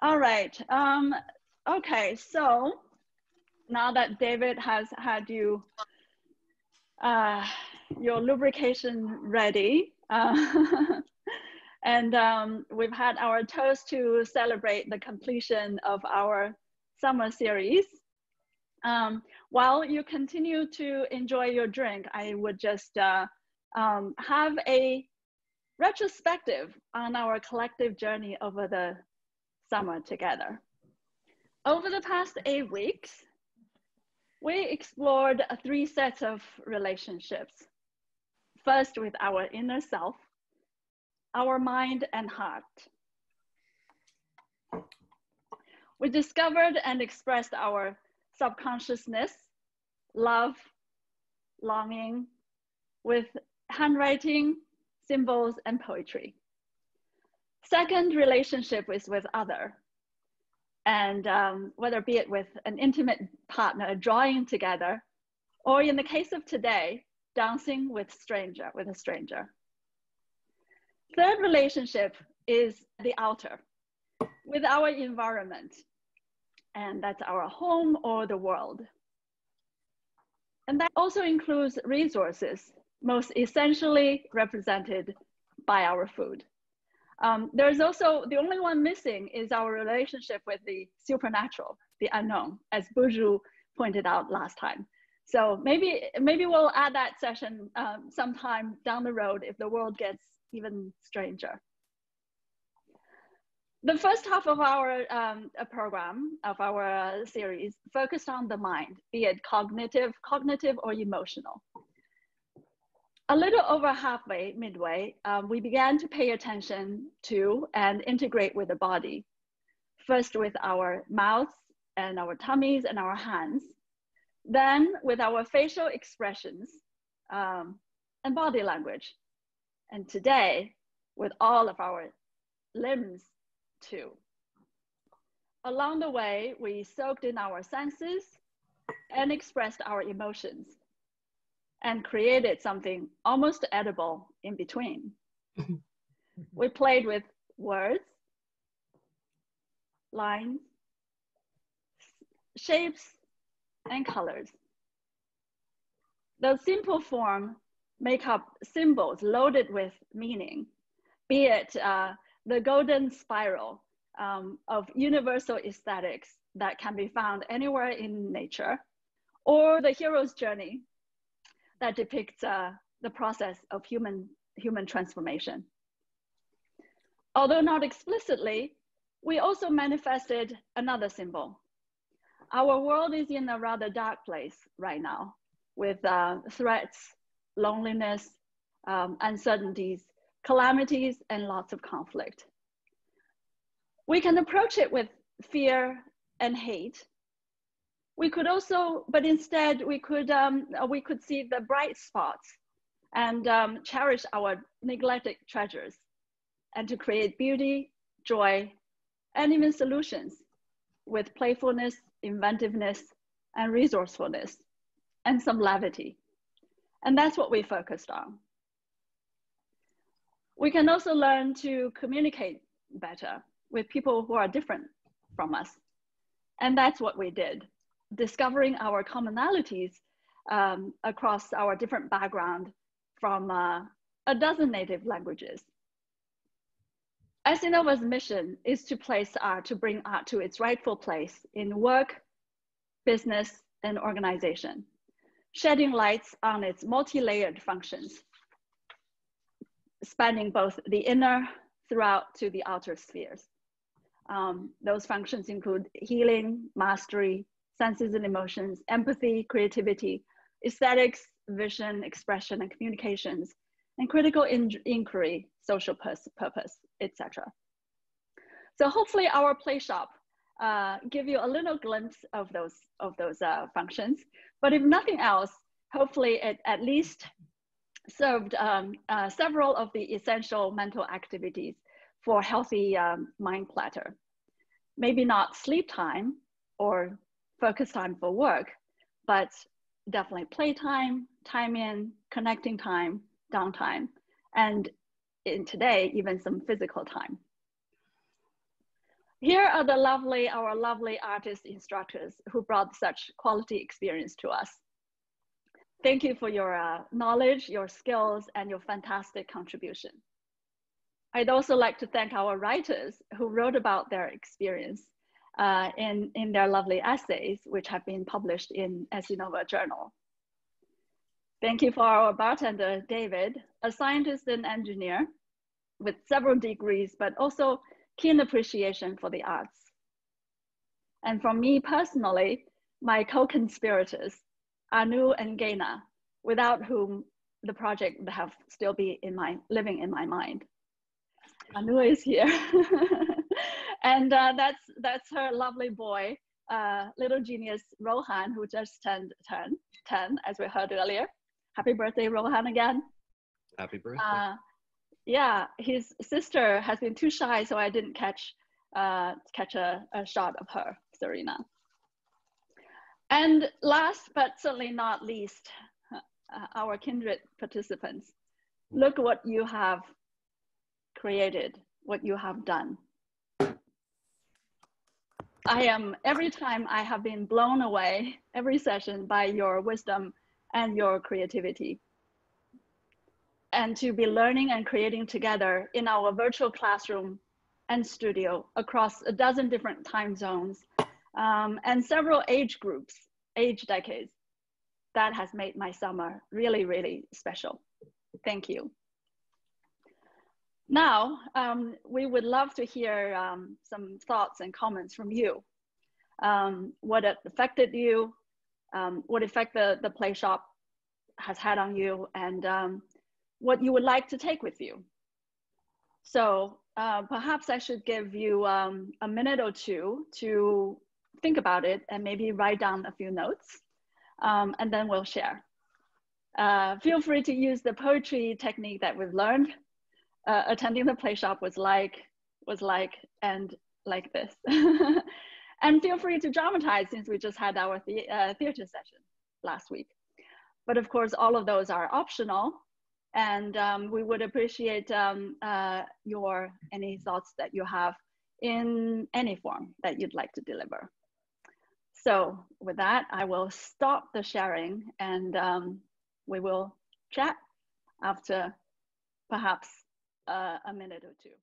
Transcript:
All right. Okay, so now that David has had you your lubrication ready, and we've had our toast to celebrate the completion of our summer series. While you continue to enjoy your drink, I would just have a retrospective on our collective journey over the summer together. Over the past 8 weeks, we explored 3 sets of relationships. First, with our inner self, our mind and heart. We discovered and expressed our subconsciousness, love, longing, with handwriting, symbols, and poetry. Second relationship is with other. And whether be it with an intimate partner, drawing together, or in the case of today, dancing with a stranger. Third relationship is the outer, with our environment, and that's our home or the world. And that also includes resources, most essentially represented by our food. There's also, the only one missing is our relationship with the supernatural, the unknown, as Buju pointed out last time. So maybe we'll add that session sometime down the road if the world gets even stranger. The first half of our program, of our series, focused on the mind, be it cognitive or emotional. A little over halfway, midway, we began to pay attention to and integrate with the body. First with our mouths and our tummies and our hands, then with our facial expressions and body language. And today, with all of our limbs too. Along the way, we soaked in our senses and expressed our emotions, and created something almost edible in between. We played with words, lines, shapes, and colors. Those simple forms make up symbols loaded with meaning, be it the golden spiral of universal aesthetics that can be found anywhere in nature, or the hero's journey that depicts the process of human transformation. Although not explicitly, we also manifested another symbol. Our world is in a rather dark place right now, with threats, loneliness, uncertainties, calamities, and lots of conflict. We can approach it with fear and hate. We could also, but instead we could see the bright spots and cherish our neglected treasures, and to create beauty, joy, and even solutions with playfulness, inventiveness, and resourcefulness, and some levity. And that's what we focused on. We can also learn to communicate better with people who are different from us. And that's what we did, discovering our commonalities across our different background from a dozen native languages. Essinova's mission is to bring art to its rightful place in work, business, and organization, shedding lights on its multi-layered functions, spanning both the inner throughout to the outer spheres. Those functions include healing, mastery, senses and emotions, empathy, creativity, aesthetics, vision, expression, and communications, and critical inquiry, social purpose, etc. So hopefully our play shop give you a little glimpse of those functions. But if nothing else, hopefully it at least served several of the essential mental activities for healthy mind platter. Maybe not sleep time or focus time for work, but definitely playtime, time in, connecting time, downtime, and in today, even some physical time. Here are our lovely artist instructors who brought such quality experience to us. Thank you for your knowledge, your skills, and your fantastic contribution. I'd also like to thank our writers who wrote about their experience in their lovely essays, which have been published in Essinova Journal. Thank you for our bartender, David, a scientist and engineer with several degrees, but also keen appreciation for the arts. And from me personally, my co-conspirators, Anu and Gaina, without whom the project would have still be living in my mind. Anu is here. And that's her lovely boy, little genius Rohan, who just turned 10, as we heard earlier. Happy birthday, Rohan, again. Happy birthday. Yeah, his sister has been too shy, so I didn't catch a shot of her, Serena. And last but certainly not least, our kindred participants. Look what you have created, what you have done. Every time I have been blown away, every session, by your wisdom and your creativity. And to be learning and creating together in our virtual classroom and studio across a dozen different time zones and several age groups, age decades, that has made my summer really, really special. Thank you. Now, we would love to hear some thoughts and comments from you. What affected you, what effect the play shop has had on you, and what you would like to take with you. So perhaps I should give you a minute or two to think about it and maybe write down a few notes, and then we'll share. Feel free to use the poetry technique that we've learned. Attending the play shop was like this. And feel free to dramatize, since we just had our theater session last week. But of course, all of those are optional. And we would appreciate any thoughts that you have in any form that you'd like to deliver. So with that, I will stop the sharing, and we will chat after perhaps a minute or two.